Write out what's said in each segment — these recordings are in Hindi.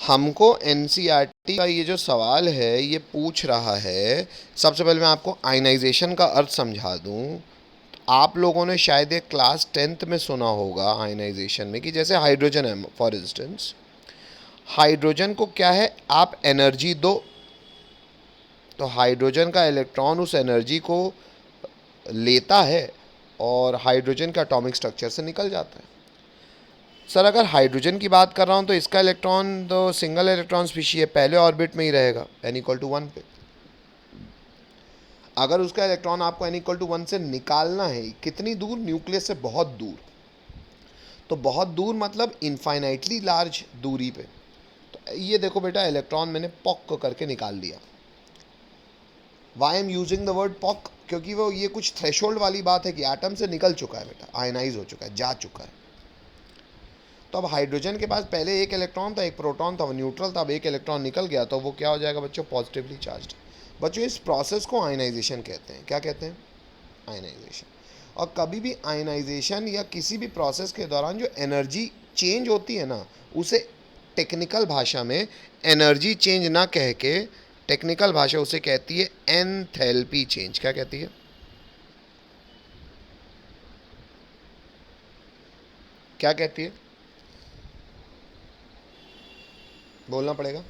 हमको एनसीईआरटी का ये जो सवाल है ये पूछ रहा है। सबसे पहले मैं आपको आयनाइजेशन का अर्थ समझा दूं। आप लोगों ने शायद एक क्लास 10th में सुना होगा आयनाइजेशन में कि जैसे हाइड्रोजन है फॉर इंस्टेंस, हाइड्रोजन को क्या है, आप एनर्जी दो तो हाइड्रोजन का इलेक्ट्रॉन उस एनर्जी को लेता है और हाइड्रोजन के एटॉमिक स्ट्रक्चर से निकल जाता है। सर अगर हाइड्रोजन की बात कर रहा हूँ तो इसका इलेक्ट्रॉन तो सिंगल इलेक्ट्रॉन स्पीशी है, पहले ऑर्बिट में ही रहेगा n=1 पे। अगर उसका इलेक्ट्रॉन आपको n=1 से निकालना है, कितनी दूर, न्यूक्लियस से बहुत दूर, तो बहुत दूर मतलब इनफाइनाइटली लार्ज दूरी पे। तो ये देखो बेटा, इलेक्ट्रॉन मैंने पॉक करके निकाल लिया। Why am using the word poke, क्योंकि वो ये कुछ थ्रेशोल्ड वाली बात है कि एटम से निकल चुका है बेटा, आयनाइज हो चुका है, जा चुका है। तो अब हाइड्रोजन के पास पहले एक इलेक्ट्रॉन था, एक प्रोटॉन था, वो न्यूट्रल था, अब एक इलेक्ट्रॉन निकल गया तो वो क्या हो जाएगा बच्चों, पॉजिटिवली चार्ज्ड। बच्चों इस प्रोसेस को आयनाइजेशन कहते हैं। क्या कहते हैं? आयनाइजेशन। और कभी भी आयनाइजेशन या किसी भी प्रोसेस के दौरान जो एनर्जी चेंज होती है ना, उसे टेक्निकल भाषा में एनर्जी चेंज ना कह के टेक्निकल भाषा उसे कहती है एंथैल्पी चेंज। क्या कहती है? क्या कहती है? बोलना पड़ेगा।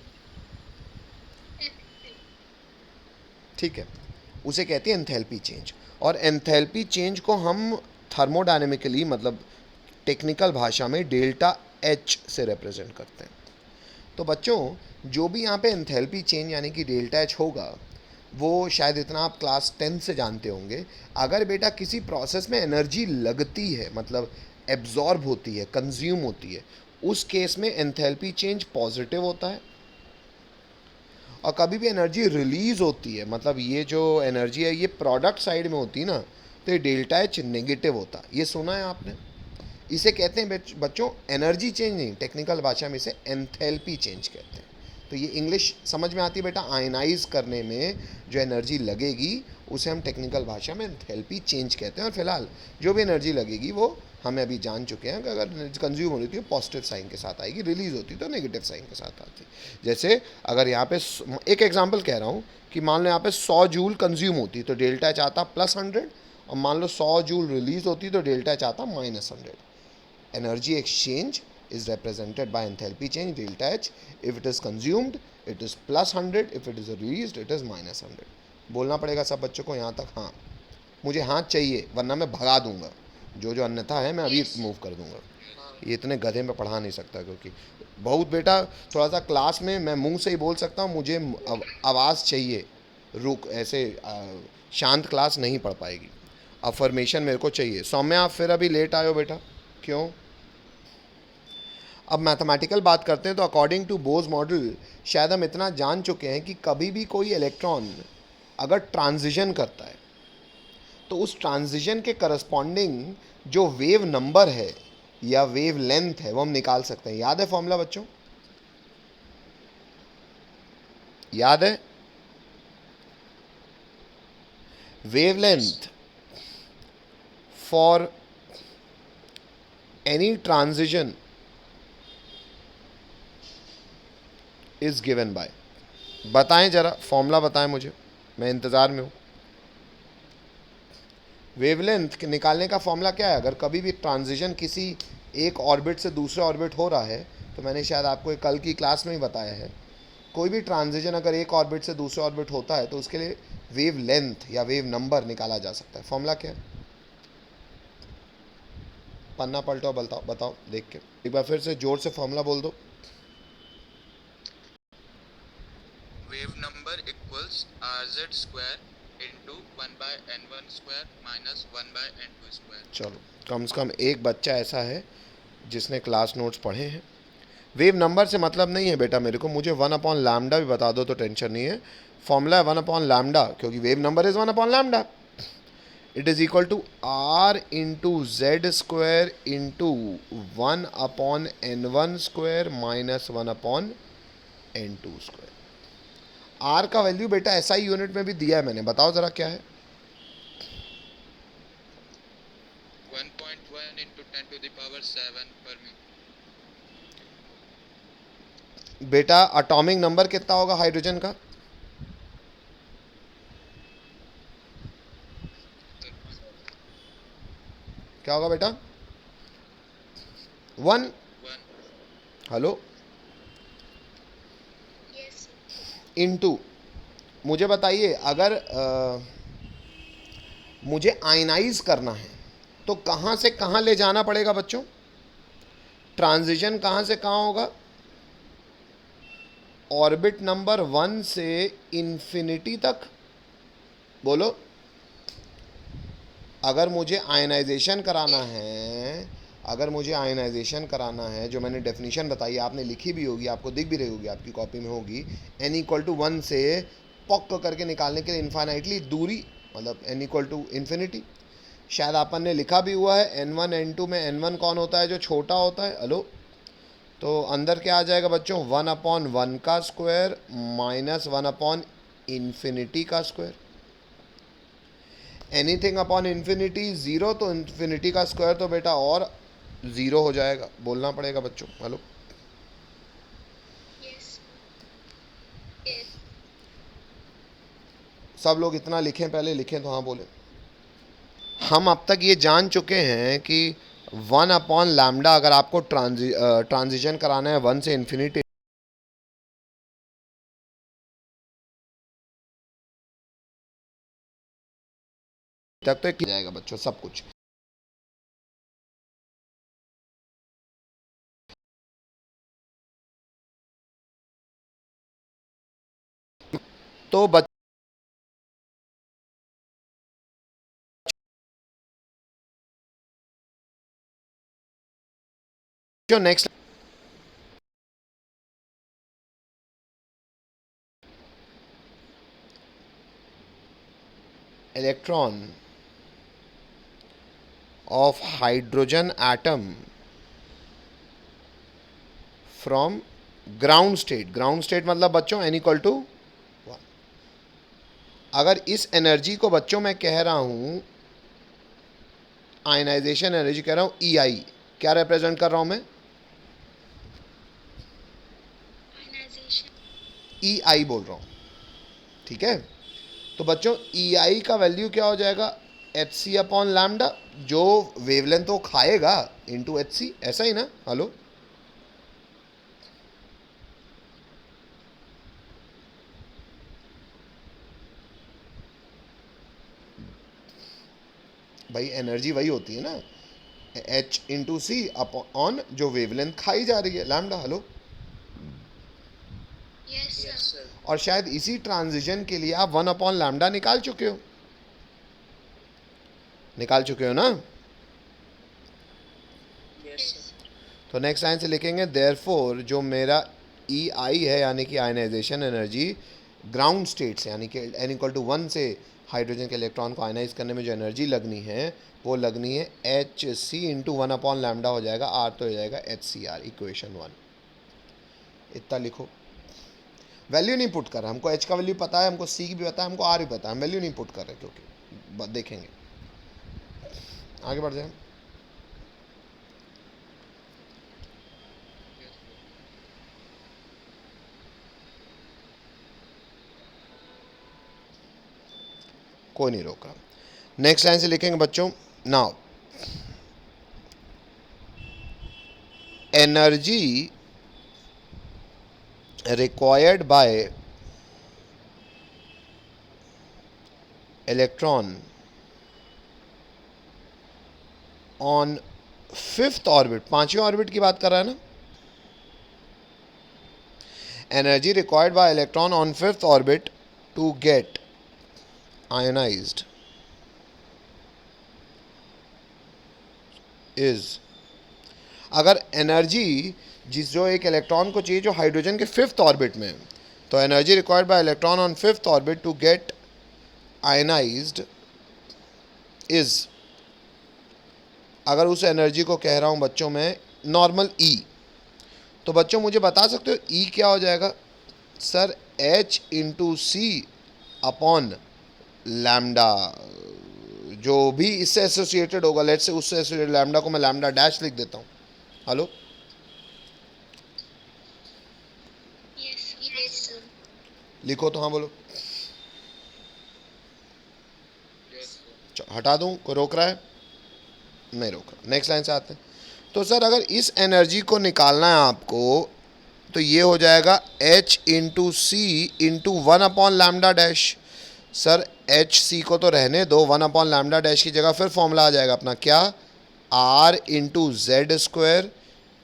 ठीक है, उसे कहती है एंथैल्पी चेंज। और एंथैल्पी चेंज को हम थर्मोडायनेमिकली मतलब टेक्निकल भाषा में डेल्टा एच से रिप्रेजेंट करते हैं। तो बच्चों जो भी यहाँ पे एंथैल्पी चेंज यानी कि डेल्टा एच होगा, वो शायद इतना आप क्लास 10 से जानते होंगे। अगर बेटा किसी प्रोसेस में एनर्जी लगती है, मतलब एब्जॉर्ब होती है, कंज्यूम होती है, उस केस में एंथैल्पी चेंज पॉजिटिव होता है। और कभी भी एनर्जी रिलीज होती है, मतलब ये जो एनर्जी है ये प्रोडक्ट साइड में होती है ना, तो ये डेल्टा एच नेगेटिव होता है। ये सुना है आपने? इसे कहते हैं बच्चों एनर्जी चेंज नहीं, टेक्निकल भाषा में इसे एंथैल्पी चेंज कहते हैं। तो ये इंग्लिश समझ में आती है बेटा, आयनाइज करने में जो एनर्जी लगेगी उसे हम टेक्निकल भाषा में एंथैल्पी चेंज कहते हैं। और फिलहाल जो भी एनर्जी लगेगी वो हमें अभी जान चुके हैं कि अगर कंज्यूम हो रही थी तो पॉजिटिव साइन के साथ आएगी, रिलीज होती तो नेगेटिव साइन के साथ आती। जैसे अगर यहाँ पे एक एग्जांपल कह रहा हूँ कि मान लो यहाँ पे 100 जूल कंज्यूम होती तो डेल्टा एच आता +100, और मान लो 100 जूल रिलीज होती तो डेल्टा एच आता -100। Energy exchange is represented by enthalpy change delta H. If it is consumed, it is +100. If it is released, it is -100. बोलना पड़ेगा सब बच्चों को यहाँ तक? हाँ, मुझे हाँ चाहिए वरना मैं भगा दूंगा। जो जो अन्यथा है मैं अभी मूव कर दूंगा। ये इतने गधे में पढ़ा नहीं सकता, क्योंकि बहुत बेटा थोड़ा सा क्लास में मैं मुंह से ही बोल सकता हूँ, मुझे आवाज़ चाहिए। रुक ऐसे शांत क्लास नहीं पढ़ पाएगी। अफर्मेशन मेरे को चाहिए। सौम्या आप फिर अभी लेट आयो बेटा, क्यों? अब मैथमेटिकल बात करते हैं तो अकॉर्डिंग टू बोज मॉडल शायद हम इतना जान चुके हैं कि कभी भी कोई इलेक्ट्रॉन अगर ट्रांजिशन करता है तो उस ट्रांजिशन के करस्पॉन्डिंग जो वेव नंबर है या वेव लेंथ है वो हम निकाल सकते हैं। याद है फॉर्मूला बच्चों? याद है? Wave length for any transition is given by, बताएं जरा फॉर्मूला बताएं मुझे, मैं इंतज़ार में हूँ। वेवलेंथ निकालने का फॉर्मूला क्या है? अगर कभी भी ट्रांजिशन किसी एक ऑर्बिट से दूसरे ऑर्बिट हो रहा है, तो मैंने शायद आपको कल की क्लास में ही बताया है, कोई भी ट्रांजिशन अगर एक ऑर्बिट से दूसरे ऑर्बिट होता है तो उसके लिए वेव लेंथ या वेव नंबर निकाला जा सकता है। फॉर्मूला क्या है? पन्ना पलटो, बताओ बताओ देख के एक बार फिर से जोर से फॉर्मूला बोल दो। wave number equals rz square into 1 by n1 square minus 1 by n2 square। चलो, कम से कम एक बच्चा ऐसा है जिसने क्लास नोट्स पढ़े हैं। वेव नंबर से मतलब नहीं है बेटा मेरे को, मुझे 1/λ भी बता दो तो टेंशन नहीं है। फॉर्मूला है 1/λ, क्योंकि wave number is 1/λ। It is equal to r into Z square into 1/n1 square minus 1/n2 square. R का वैल्यू बेटा एसआई यूनिट में भी दिया है मैंने, बताओ जरा क्या है? 1.1 into 10 to the power 7 per meter। बेटा एटॉमिक नंबर कितना होगा हाइड्रोजन का? क्या होगा बेटा? 1। 1. हेलो, इनटू, मुझे बताइए अगर मुझे आयनाइज करना है तो कहाँ से कहाँ ले जाना पड़ेगा बच्चों? ट्रांजिशन कहाँ से कहाँ होगा? ऑर्बिट नंबर 1 से इन्फिनिटी तक। बोलो, अगर मुझे आयनाइजेशन कराना है, अगर मुझे आयनाइजेशन कराना है, जो मैंने डेफिनेशन बताई आपने लिखी भी होगी, आपको दिख भी रही होगी, आपकी कॉपी में होगी, n इक्वल टू 1 से पॉक करके निकालने के लिए इन्फाइनाइटली दूरी, मतलब n इक्वल टू इन्फिनिटी। शायद अपन ने लिखा भी हुआ है n1 n2 में n1 कौन होता है? जो छोटा होता है। हेलो, तो अंदर क्या आ जाएगा बच्चों? 1/1 का स्क्वायर माइनस 1/इन्फिनिटी का square. Anything upon infinity zero, तो इन्फिनिटी का स्क्वायर तो बेटा और ज़ीरो हो जाएगा। बोलना पड़ेगा बच्चों। हेलो, सब लोग इतना लिखें, पहले लिखें तो हाँ बोले। हम अब तक ये जान चुके हैं कि 1/लैम्डा अगर आपको ट्रांजिशन कराना है 1 से इन्फिनिटी तक, तो किया जाएगा बच्चों सब कुछ। तो बच्चों next electron of hydrogen atom from ground state। ground state मतलब बच्चों n इक्वल टू 1। अगर इस एनर्जी को बच्चों मैं कह रहा हूं आयनाइजेशन एनर्जी, कह रहा हूं ई आई, क्या रिप्रेजेंट कर रहा हूं मैं? ई आई बोल रहा हूं, ठीक है। तो बच्चों ई आई का वैल्यू क्या हो जाएगा? एच सी अपॉन लैम्डा, जो वेवलेंथ वो खाएगा इंटू एच सी, ऐसा ही ना? हेलो, भाई एनर्जी वही होती है ना, एच इंटू सी अपॉन जो वेवलेंथ खाई जा रही है लैम्डा। हेलो, और शायद इसी ट्रांजिशन के लिए आप 1/लैम्डा निकाल चुके हो, निकाल चुके हो ना? तो नेक्स्ट लाइन से लिखेंगे देयरफॉर जो मेरा ई आई है यानी कि आयनाइजेशन एनर्जी ग्राउंड स्टेट से, यानी कि n इक्वल टू 1 से हाइड्रोजन के इलेक्ट्रॉन को आयनाइज करने में जो एनर्जी लगनी है वो लगनी है एच सी इंटू 1/लैम्डा हो जाएगा, आर तो हो जाएगा एच सी आर, इक्वेशन 1। इतना लिखो, वैल्यू नहीं पुट कर रहा, हमको एच का वैल्यू पता है, हमको सी की भी पता है, हमको आर भी पता है, हम वैल्यू नहीं पुट कर रहे क्योंकि देखेंगे आगे बढ़ जाए। कोई नहीं रोक रहा। नेक्स्ट लाइन से लिखेंगे बच्चों, now energy required by electron on fifth orbit, पांचवें ऑर्बिट की बात कर रहा है ना? Energy required by electron on fifth orbit to get ionized is, अगर एनर्जी जो एक इलेक्ट्रॉन को चाहिए जो हाइड्रोजन के फिफ्थ ऑर्बिट में है, तो energy required by electron on fifth orbit to get ionized is, अगर उस एनर्जी को कह रहा हूं बच्चों में नॉर्मल ई, तो बच्चों मुझे बता सकते हो ई क्या हो जाएगा? सर एच इंटू सी अपॉन लैम्डा, जो भी इससे एसोसिएटेड होगा, लेट से उससे एसोसिएटेड लैम्डा को मैं लैम्डा डैश लिख देता हूं। हेलो, लिखो तो हाँ बोलो। Yes. हटा दूँ, कोई रोक रहा है? नहीं रोक रहा। नेक्स्ट लाइन से आते हैं। तो सर अगर इस एनर्जी को निकालना है आपको तो ये हो जाएगा H into C into 1/λ dash. Sir H C को तो रहने दो, 1/λ डैश की जगह फिर फॉर्मूला आ जाएगा अपना क्या, R into Z square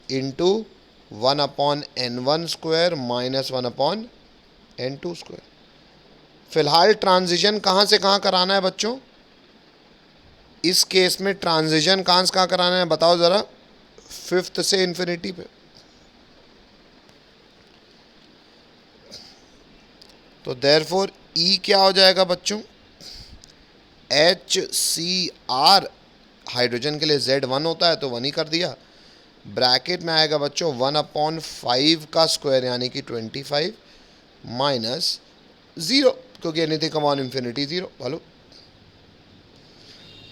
into 1/n1 square minus 1/n2 square. फिलहाल ट्रांजिशन कहाँ से कहाँ कराना है बच्चों? इस केस में ट्रांजिशन कहाँ से कहाँ कराना है बताओ ज़रा? 5th से इन्फिनिटी पे। तो देयरफॉर ई क्या हो जाएगा बच्चों? HCr, हाइड्रोजन के लिए Z1 होता है तो 1 ही कर दिया। ब्रैकेट में आएगा बच्चों 1/5 का स्क्वायर यानी कि 25 माइनस 0, क्योंकि एनीथिंग कमॉन इन्फिनिटी 0। हेलो,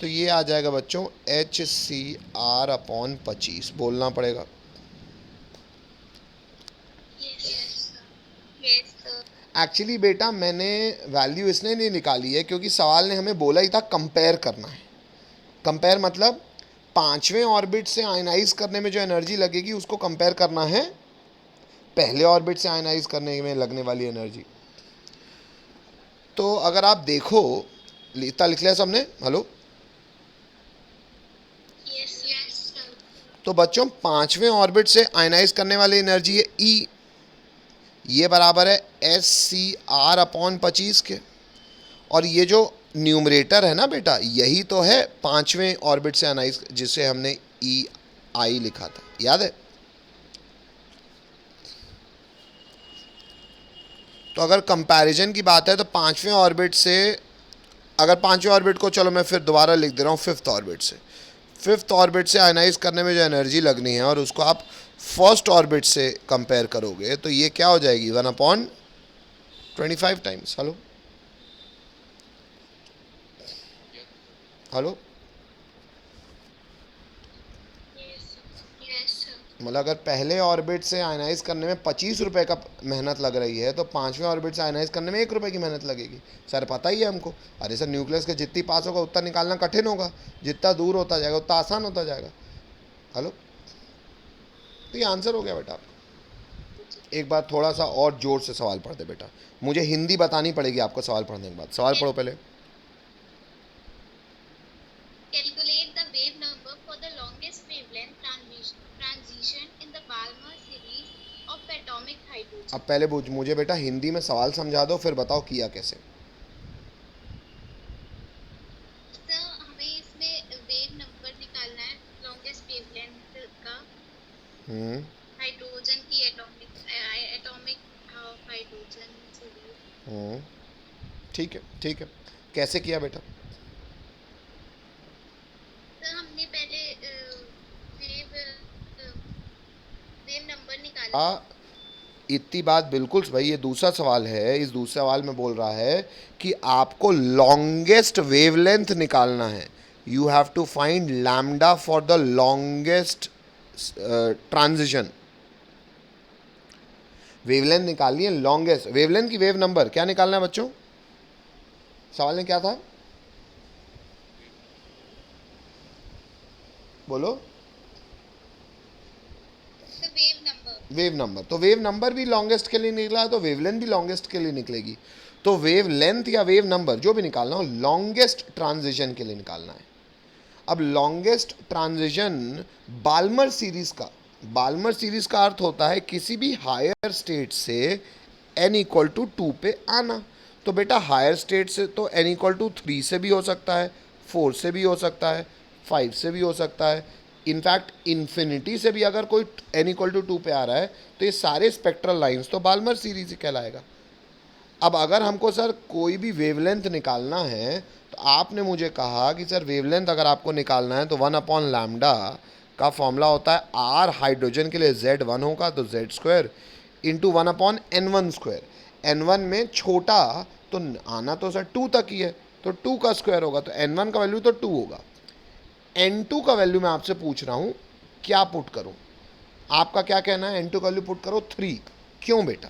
तो ये आ जाएगा बच्चों HCr/25। बोलना पड़ेगा। एक्चुअली बेटा मैंने वैल्यू इसलिए नहीं निकाली है क्योंकि सवाल ने हमें बोला ही था कंपेयर करना है। कंपेयर मतलब 5वें ऑर्बिट से आयनाइज करने में जो एनर्जी लगेगी उसको कंपेयर करना है पहले ऑर्बिट से आयनाइज करने में लगने वाली एनर्जी। तो अगर आप देखो, इतना लिख लिया सबने? हेलो, तो बच्चों 5वें ऑर्बिट से आयनाइज करने वाली एनर्जी है ई, ये बराबर है SCr/25 के। और ये जो न्यूमरेटर है ना बेटा, यही तो है 5वें ऑर्बिट से आयनाइज जिसे हमने EI लिखा था, याद है? तो अगर कंपैरिजन की बात है तो 5वें ऑर्बिट से, अगर 5वें ऑर्बिट को चलो मैं फिर दोबारा लिख दे रहा हूँ 5th ऑर्बिट से, 5th ऑर्बिट से आयनाइज करने में जो एनर्जी लगनी है और उसको आप फर्स्ट ऑर्बिट से कंपेयर करोगे तो ये क्या हो जाएगी 1/25 टाइम्स। हेलो हेलो, मतलब अगर पहले ऑर्बिट से आयनाइज करने में 25 रुपये का मेहनत लग रही है तो 5वें ऑर्बिट से आयनाइज करने में 1 रुपये की मेहनत लगेगी। सर पता ही है हमको। अरे सर न्यूक्लियस के जितनी पास होगा उतना निकालना कठिन होगा, जितना दूर होता जाएगा उतना आसान होता जाएगा। हेलो, तो ये आंसर हो गया बेटा आपका। एक बार थोड़ा सा और जोर से सवाल पढ़ दे बेटा, मुझे हिंदी बतानी पड़ेगी आपको सवाल पढ़ने के बाद। सवाल पढ़ो पहले। Calculate the wave number for the longest wavelength transition in the Balmer series of atomic hydrogen. अब पहले मुझे बेटा हिंदी में सवाल समझा दो, फिर बताओ किया कैसे। तो हमें इसमें वेव नंबर निकालना है लॉन्गेस्ट वेवलेंथ का हाइड्रोजन की एटॉमिक हाइड्रोजन सीरीज। ठीक है ठीक है, कैसे किया बेटा? तो हमने पहले वेव नंबर निकाला। इतनी बात बिल्कुल भाई, ये दूसरा सवाल है। इस दूसरे सवाल में बोल रहा है कि आपको लॉन्गेस्ट वेवलेंथ निकालना है। You have to find lambda for the longest transition. Wavelength निकालनी है, लॉन्गेस्ट वेवलेंथ की वेव नंबर क्या निकालना है बच्चों? सवाल में क्या था बोलो? Wave number. तो वेव नंबर भी लॉन्गेस्ट के लिए निकला है तो वेवलेंथ भी लॉन्गेस्ट के लिए निकलेगी। तो वेव लेंथ या वेव नंबर जो भी निकालना हो लॉन्गेस्ट ट्रांजिशन के लिए निकालना है। अब लॉन्गेस्ट ट्रांजिशन बाल्मर सीरीज का, बाल्मर सीरीज का अर्थ होता है किसी भी हायर स्टेट से n=2 पे आना। तो बेटा हायर स्टेट से तो n=3 से भी हो सकता है, 4 से भी हो सकता है, 5 से भी हो सकता है, इनफैक्ट इन्फिनिटी से भी अगर कोई n=2 पे आ रहा है तो ये सारे स्पेक्ट्रल लाइंस तो बाल्मर सीरीज ही कहलाएगा। अब अगर हमको सर कोई भी वेवलेंथ निकालना है तो आपने मुझे कहा कि सर वेवलेंथ अगर आपको निकालना है तो 1/λ का फॉर्मूला होता है R हाइड्रोजन के लिए Z1 होगा तो Z² into 1/n1 square. n1 में छोटा तो आना तो सर 2 तक ही है तो 2 का स्क्वायर होगा तो n1 का वैल्यू तो 2 होगा। n2 का वैल्यू मैं आपसे पूछ रहा हूँ क्या पुट करूँ? आपका क्या कहना है? n2 का वैल्यू पुट करो 3। क्यों बेटा?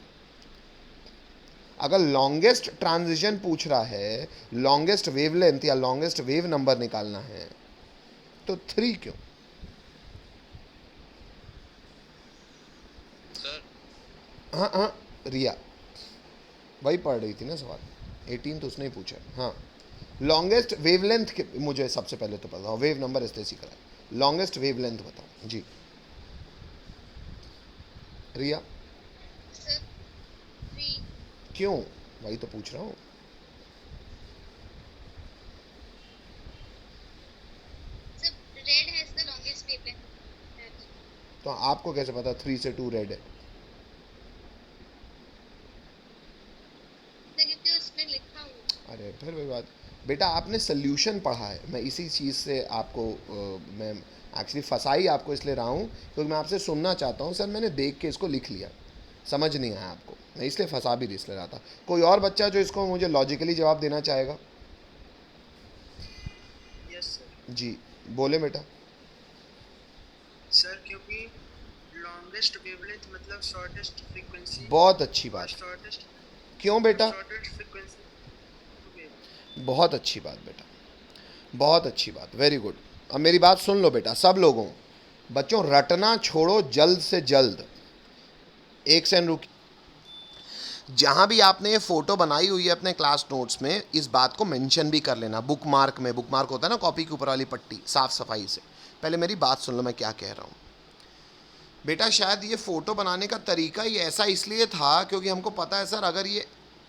अगर लॉन्गेस्ट ट्रांजिशन पूछ रहा है, लॉन्गेस्ट वेवलेंथ या लॉन्गेस्ट वेव नंबर निकालना है, तो 3 क्यों? सर हाँ हाँ, रिया वही पढ़ रही थी ना सवाल, 18 तो उसने ही पूछा। हाँ, लॉन्गेस्ट वेवलेंथ के मुझे सबसे पहले तो बताओ, वेव नंबर इसलिए सीख रहा है, लॉन्गेस्ट वेवलेंथ बताओ जी रिया। Sir, 3. क्यों? वही तो पूछ रहा हूँ। Sir, red has the longest wavelength. तो आपको कैसे पता 3 से 2 रेड है? Sir, क्योंकि उसमें लिखा हुआ। अरे फिर वही बात, बेटा आपने सोल्यूशन पढ़ा है, मैं इसी चीज़ से आपको मैं एक्चुअली फंसा ही आपको इसलिए रहा हूँ क्योंकि मैं आपसे सुनना चाहता हूँ। सर मैंने देख के इसको लिख लिया, समझ नहीं आया आपको, मैं इसलिए फंसा भी इसलिए रहा था। कोई और बच्चा जो इसको मुझे लॉजिकली जवाब देना चाहेगा? Yes sir. जी बोले बेटा। सर क्योंकि लॉन्गेस्ट वेवलेंथ मतलब शॉर्टेस्ट फ्रीक्वेंसी बहुत अच्छी और बात। शॉर्टेस्ट क्यों बेटा? Shortest frequency wave. बहुत अच्छी बात बेटा, बहुत अच्छी बात, वेरी गुड। अब मेरी बात सुन लो बेटा, सब लोगों, बच्चों रटना छोड़ो जल्द से जल्द। एक सेकंड रुक, जहाँ भी आपने ये फ़ोटो बनाई हुई है अपने क्लास नोट्स में, इस बात को मेंशन भी कर लेना बुक मार्क में। बुक मार्क होता है ना कॉपी के ऊपर वाली पट्टी, साफ़ सफाई से। पहले मेरी बात सुन लो मैं क्या कह रहा हूँ बेटा। शायद ये फ़ोटो बनाने का तरीका ही ऐसा इसलिए था क्योंकि हमको पता है सर, अगर ये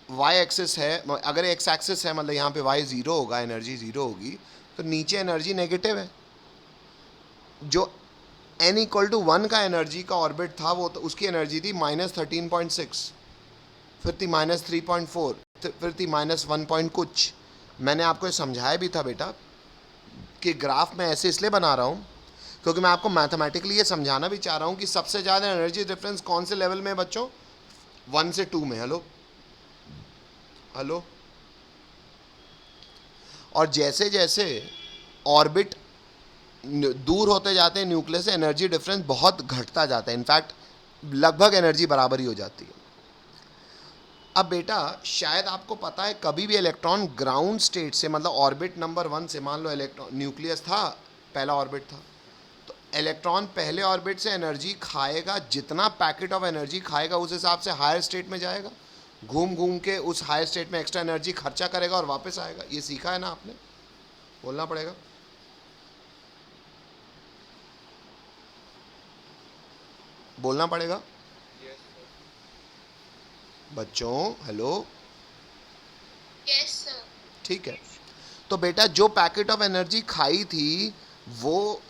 वाई एक्सिस है, अगर एक्स एक्सिस है, मतलब यहाँ पे वाई ज़ीरो होगा, एनर्जी ज़ीरो होगी, तो नीचे एनर्जी नेगेटिव है। जो n इक्वल टू 1 का एनर्जी का ऑर्बिट था, वो तो उसकी एनर्जी थी -13.6, फिर थी -3.4, फिर थी -1 पॉइंट कुछ। मैंने आपको ये समझाया भी था बेटा कि ग्राफ मैं ऐसे इसलिए बना रहा हूँ क्योंकि मैं आपको मैथमेटिकली ये समझाना भी चाह रहा हूँ कि सबसे ज़्यादा एनर्जी डिफरेंस कौन से लेवल में है बच्चों? 1 से 2 में। Hello hello. और जैसे जैसे ऑर्बिट दूर होते जाते हैं न्यूक्लियस से, एनर्जी डिफरेंस बहुत घटता जाता है, इनफैक्ट लगभग एनर्जी बराबर ही हो जाती है। अब बेटा शायद आपको पता है, कभी भी इलेक्ट्रॉन ग्राउंड स्टेट से, मतलब ऑर्बिट नंबर 1 से, मान लो इलेक्ट्रॉन न्यूक्लियस था, पहला ऑर्बिट था, तो इलेक्ट्रॉन पहले ऑर्बिट से एनर्जी खाएगा, जितना पैकेट ऑफ एनर्जी खाएगा उस हिसाब से हायर स्टेट में जाएगा, घूम घूम के उस हायर स्टेट में एक्स्ट्रा एनर्जी खर्चा करेगा और वापस आएगा। ये सीखा है ना आपने? बोलना पड़ेगा। बोलना पड़ेगा बच्चों, हेलो। Yes, sir. ठीक है, तो बेटा जो पैकेट ऑफ एनर्जी खाई थी वो,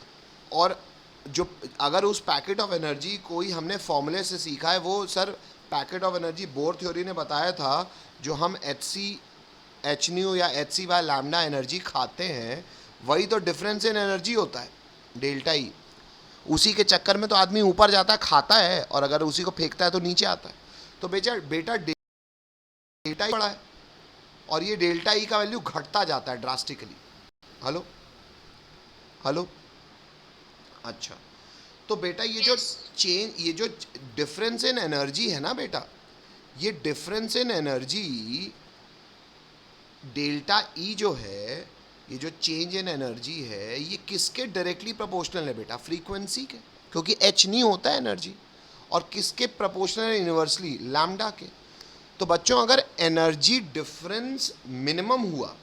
और जो अगर उस पैकेट ऑफ एनर्जी कोई हमने फॉर्मूले से सीखा है, वो sir packet of energy Bohr theory ने बताया था, जो हम एच न्यू या H C by lambda energy खाते हैं, वही तो डिफरेंस इन एनर्जी होता है, डेल्टा ई। उसी के चक्कर में तो आदमी ऊपर जाता है, खाता है, और अगर उसी को फेंकता है तो नीचे आता है। तो बेटा डेल्टा ई बड़ा है, और ये डेल्टा ई का वैल्यू घटता जाता है ड्रास्टिकली। Hello hello. अच्छा, तो बेटा ये जो चेंज, ये जो डिफरेंस इन एनर्जी है ना बेटा, ये difference in energy delta E जो है, ये जो चेंज इन एनर्जी है, ये किसके डायरेक्टली प्रोपोर्शनल है बेटा? फ्रीक्वेंसी के, क्योंकि एच नहीं होता है एनर्जी। और किसके प्रोपोर्शनल है? यूनिवर्सली लैम्डा के। तो बच्चों अगर एनर्जी डिफरेंस मिनिमम हुआ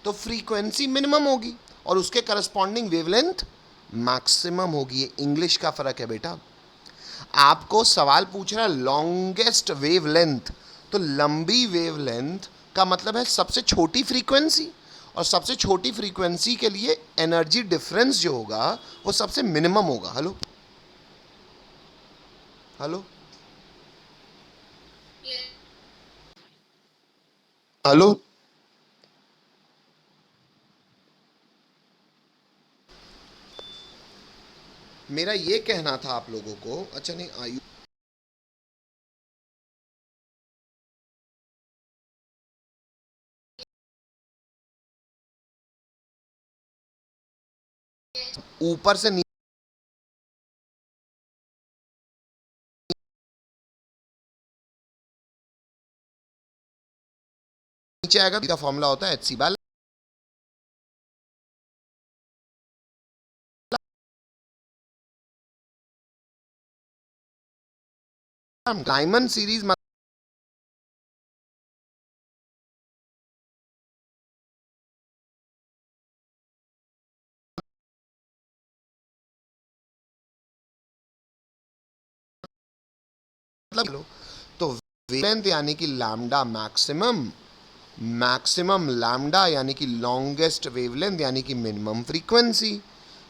तो फ्रीक्वेंसी मिनिमम होगी और उसके करस्पॉन्डिंग वेवलेंथ मैक्सिमम होगी। ये इंग्लिश का फर्क है बेटा। आपको सवाल पूछ रहा है लॉन्गेस्ट वेवलेंथ, तो लंबी वेवलेंथ का मतलब है सबसे छोटी फ्रीक्वेंसी, और सबसे छोटी फ्रीक्वेंसी के लिए एनर्जी डिफरेंस जो होगा वो सबसे मिनिमम होगा। Hello hello Yes. हेलो। मेरा ये कहना था आप लोगों को, अच्छा नहीं आयु ऊपर से नीचे आएगा का फॉर्मूला होता है H C by diamond series मतलब तो वेवलेंथ यानी कि लैम्डा मैक्सिमम, मैक्सिमम लैम्डा यानी कि लॉन्गेस्ट वेवलेंथ यानी कि मिनिमम फ्रीक्वेंसी,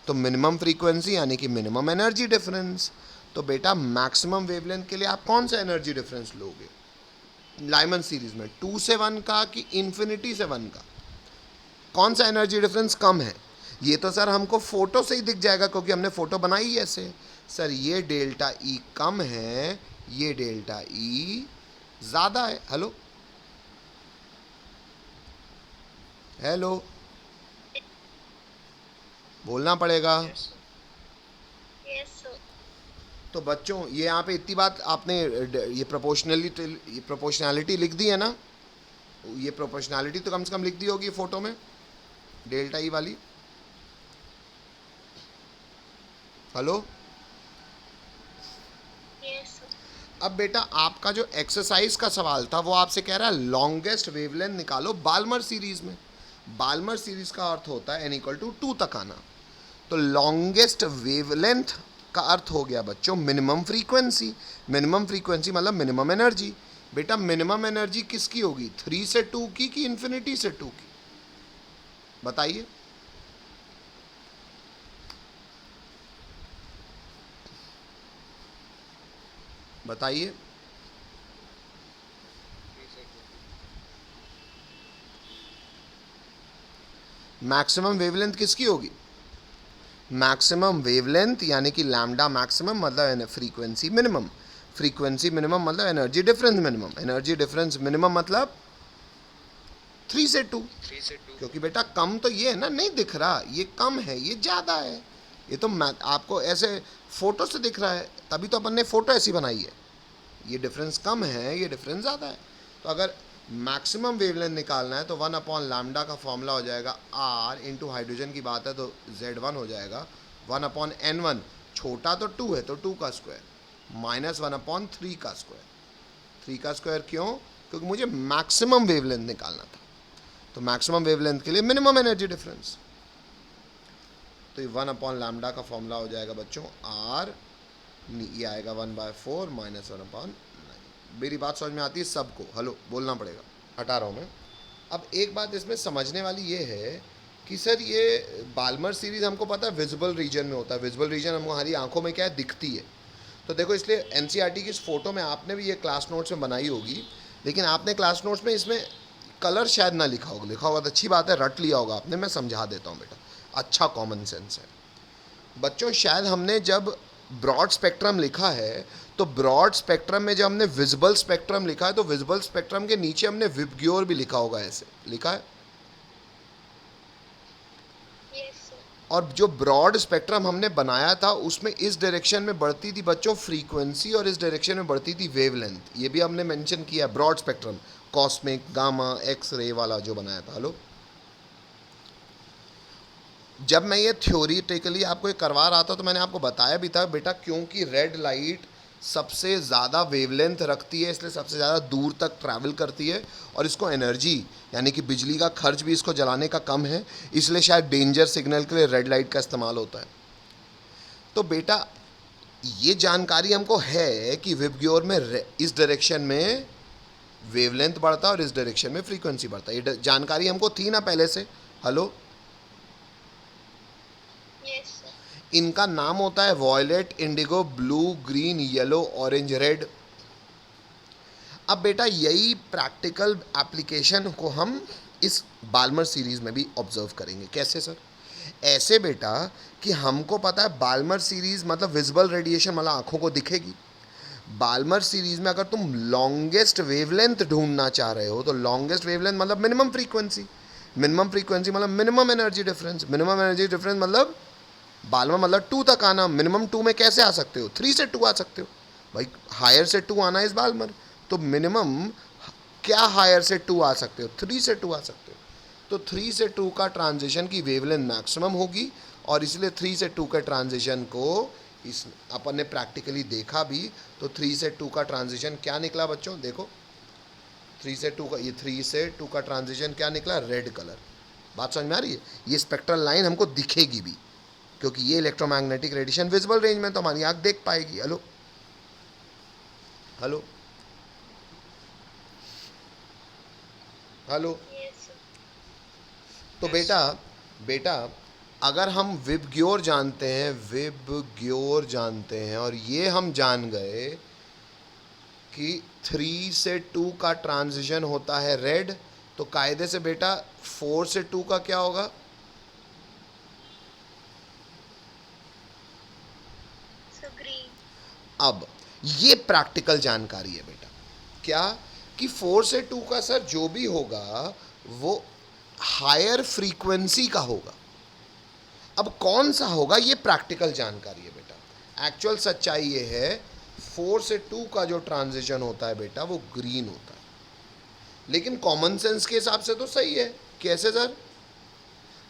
तो मिनिमम फ्रीक्वेंसी यानी कि मिनिमम एनर्जी डिफरेंस। तो बेटा मैक्सिमम वेवलेंथ के लिए आप कौन सा एनर्जी डिफरेंस लोगे डायमंड सीरीज में, 2 से 1 का कि इन्फिनिटी से 1 का, कौन सा एनर्जी डिफरेंस कम है? ये तो सर हमको फोटो से ही दिख जाएगा क्योंकि हमने फोटो बनाई ऐसे। सर ये डेल्टा ई कम है, ये डेल्टा ई ज़्यादा है। हेलो हेलो, बोलना पड़ेगा। Yes, sir. तो बच्चों ये यहाँ पे इतनी बात आपने ये प्रोपोर्शनैलिटी लिख दी है ना, ये प्रोपोर्शनैलिटी तो कम से कम लिख दी होगी फोटो में, डेल्टा ई वाली। Hello, Yes, sir. अब बेटा आपका जो एक्सरसाइज का सवाल था वो आपसे कह रहा है लॉन्गेस्ट वेवलेंथ निकालो बाल्मर सीरीज में। बाल्मर सीरीज का अर्थ होता है n=2 तक आना। तो लॉन्गेस्ट वेवलेंथ का अर्थ हो गया बच्चों मिनिमम फ्रीक्वेंसी। मिनिमम फ्रीक्वेंसी मतलब मिनिमम एनर्जी। बेटा मिनिमम एनर्जी किसकी होगी, 3 से 2 की कि इन्फिनिटी से 2 की, बताइए। बताइए। मैक्सिमम वेवलेंथ किसकी होगी, मैक्सिमम वेवलेंथ यानी कि लैम्डा मैक्सिमम मतलब फ्रीक्वेंसी मिनिमम, फ्रीक्वेंसी मिनिमम मतलब energy difference minimum, energy difference minimum मतलब 3 से 2। क्योंकि बेटा कम तो ये है ना, नहीं दिख रहा, ये कम है ये ज़्यादा है, ये तो आपको ऐसे फोटो से दिख रहा है, तभी तो अपन ने फ़ोटो ऐसी बनाई है। ये डिफरेंस कम है, ये डिफरेंस ज़्यादा है। तो अगर मैक्सिमम वेवलेंथ निकालना है तो 1/λ का फॉर्मूला हो जाएगा R इंटू हाइड्रोजन की बात है तो Z1 हो जाएगा 1/N1, छोटा तो 2 है तो 2 का स्क्वायर माइनस 1/3 का स्क्वायर। 3 का स्क्वायर क्यों, क्योंकि मुझे मैक्सिमम वेवलेंथ निकालना था। तो मैक्सिमम वेवलेंथ के लिए मिनिमम एनर्जी डिफरेंस, तो ये 1/λ का फॉर्मूला हो जाएगा बच्चों R, ये आएगा 1/4 माइनस 1/9। मेरी बात समझ में आती है सबको? हेलो, बोलना पड़ेगा, हटा रहा हूँ मैं। अब एक बात इसमें समझने वाली ये है कि सर ये बाल्मर सीरीज़ हमको पता है विजिबल रीजन में होता है, विजिबल रीजन हमारी आंखों में क्या है, दिखती है। तो देखो इसलिए एनसीईआरटी की इस फोटो में आपने भी ये क्लास नोट्स में बनाई होगी, लेकिन आपने क्लास नोट्स में इसमें कलर शायद ना लिखा होगा, लिखा होगा तो अच्छी बात है, रट लिया होगा आपने। मैं समझा देता हूँ बेटा, अच्छा कॉमन सेंस है बच्चों। शायद हमने जब ब्रॉड स्पेक्ट्रम लिखा है तो ब्रॉड स्पेक्ट्रम में जब हमने विजिबल स्पेक्ट्रम लिखा है तो विजिबल स्पेक्ट्रम के नीचे हमने विबग्योर भी लिखा होगा, ऐसे लिखा है। Yes, sir. और जो ब्रॉड स्पेक्ट्रम हमने बनाया था उसमें इस डायरेक्शन में बढ़ती थी बच्चों फ्रीक्वेंसी और इस डायरेक्शन में बढ़ती थी वेवलेंथ, ये भी हमने मेंशन किया। Broad spectrum cosmic, gamma, X ray वाला जो बनाया था। हेलो, जब मैं ये थ्योरीटिकली आपको ये करवा रहा था तो मैंने आपको बताया भी था बेटा, क्योंकि रेड लाइट सबसे ज़्यादा वेवलेंथ रखती है इसलिए सबसे ज़्यादा दूर तक ट्रैवल करती है, और इसको एनर्जी यानी कि बिजली का खर्च भी इसको जलाने का कम है, इसलिए शायद डेंजर सिग्नल के लिए रेड लाइट का इस्तेमाल होता है। तो बेटा ये जानकारी हमको है कि विबग्योर में इस डायरेक्शन में वेवलेंथ बढ़ता है और इस डायरेक्शन में फ्रीक्वेंसी बढ़ता है, ये जानकारी हमको थी ना पहले से। Hello, Yes, sir. इनका नाम होता है violet, indigo, blue, green, yellow, orange, red. अब बेटा यही प्रैक्टिकल एप्लीकेशन को हम इस बाल्मर सीरीज़ में भी ऑब्जर्व करेंगे। कैसे सर? ऐसे बेटा कि हमको पता है बाल्मर सीरीज़ मतलब विजिबल रेडिएशन मतलब आँखों को दिखेगी। बाल्मर सीरीज़ में अगर तुम लॉन्गेस्ट वेवलेंथ ढूंढना चाह रहे हो तो लॉन्गेस्ट वेवलेंथ मतलब मिनिमम फ्रीक्वेंसी, मिनिमम फ्रीक्वेंसी मतलब minimum energy difference, minimum energy difference मतलब बाल्मर मतलब 2 तक आना। मिनिमम 2 में कैसे आ सकते हो, 3 से 2 आ सकते हो भाई, हायर से 2 आना इस बाल्मर। तो मिनिमम क्या हायर से 2 आ सकते हो? 3 से 2 आ सकते हो। तो 3 से 2 का ट्रांजिशन की वेवलेंथ मैक्सिमम होगी, और इसलिए 3 से 2 के ट्रांजिशन को इस अपन ने प्रैक्टिकली देखा भी। तो 3 से 2 का ट्रांजिशन क्या निकला बच्चों? देखो 3 से 2 का, ये 3 से 2 का ट्रांजिशन क्या निकला? Red colour. बात समझ में आ रही है? ये स्पेक्ट्रल लाइन हमको दिखेगी भी, क्योंकि ये इलेक्ट्रोमैग्नेटिक रेडिएशन विजिबल रेंज में तो हमारी आंख देख पाएगी। Hello hello hello. Yes, sir. तो बेटा बेटा अगर हम विबग्योर जानते हैं, विबग्योर जानते हैं, और ये हम जान गए कि 3 से 2 का ट्रांजिशन होता है रेड, तो कायदे से बेटा 4 से 2 का क्या होगा? So green. अब ये प्रैक्टिकल जानकारी है बेटा, क्या कि 4 से 2 का सर जो भी होगा वो हायर फ्रीक्वेंसी का होगा। अब कौन सा होगा ये प्रैक्टिकल जानकारी है बेटा। एक्चुअल सच्चाई ये है 4 से 2 का जो ट्रांजिशन होता है बेटा वो ग्रीन होता है, लेकिन कॉमन सेंस के हिसाब से तो सही है। कैसे सर?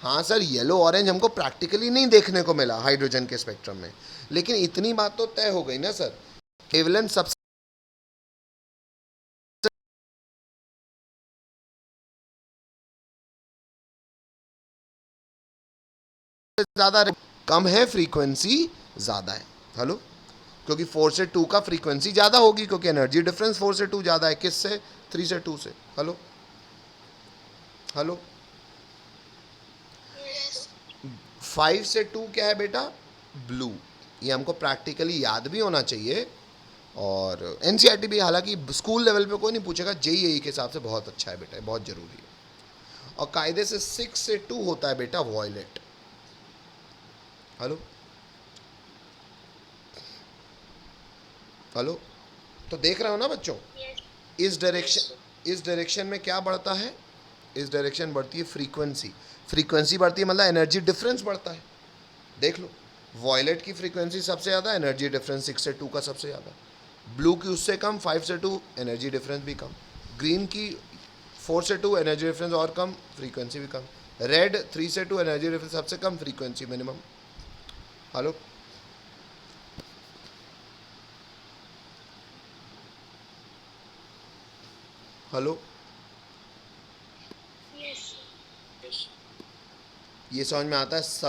हाँ सर, येलो ऑरेंज हमको प्रैक्टिकली नहीं देखने को मिला हाइड्रोजन के स्पेक्ट्रम में, लेकिन इतनी बात तो तय हो गई ना सर, वेवलेंथ सबसे ज़्यादा कम है, फ्रीक्वेंसी ज़्यादा है। हेलो, क्योंकि 4 से 2 का फ्रीक्वेंसी ज़्यादा होगी, क्योंकि एनर्जी डिफरेंस 4 से 2 ज़्यादा है। किससे? 3 से 2 से। Hello hello. Yes. 5 से 2 क्या है बेटा? ब्लू। ये हमको प्रैक्टिकली याद भी होना चाहिए, और एनसीईआरटी भी हालांकि स्कूल लेवल पे कोई नहीं पूछेगा, जेईई के हिसाब से बहुत अच्छा है बेटा, बहुत ज़रूरी है। और कायदे से 6 से 2 होता है बेटा वॉयलेट। Hello hello. तो देख रहे हो ना बच्चों, Yes. इस डायरेक्शन में क्या बढ़ता है? इस डायरेक्शन बढ़ती है फ्रीक्वेंसी। फ्रीक्वेंसी बढ़ती है मतलब एनर्जी डिफरेंस बढ़ता है। देख लो, वॉयलेट की फ्रीक्वेंसी सबसे ज़्यादा, एनर्जी डिफरेंस 6 से 2 का सबसे ज़्यादा। ब्लू की उससे कम, 5 से 2, एनर्जी डिफरेंस भी कम। ग्रीन की 4 से 2, एनर्जी डिफरेंस और कम, फ्रीक्वेंसी भी कम। रेड 3 से 2, एनर्जी डिफरेंस सबसे कम, frequency minimum. Hello hello. Yes. ये समझ में आता है सब?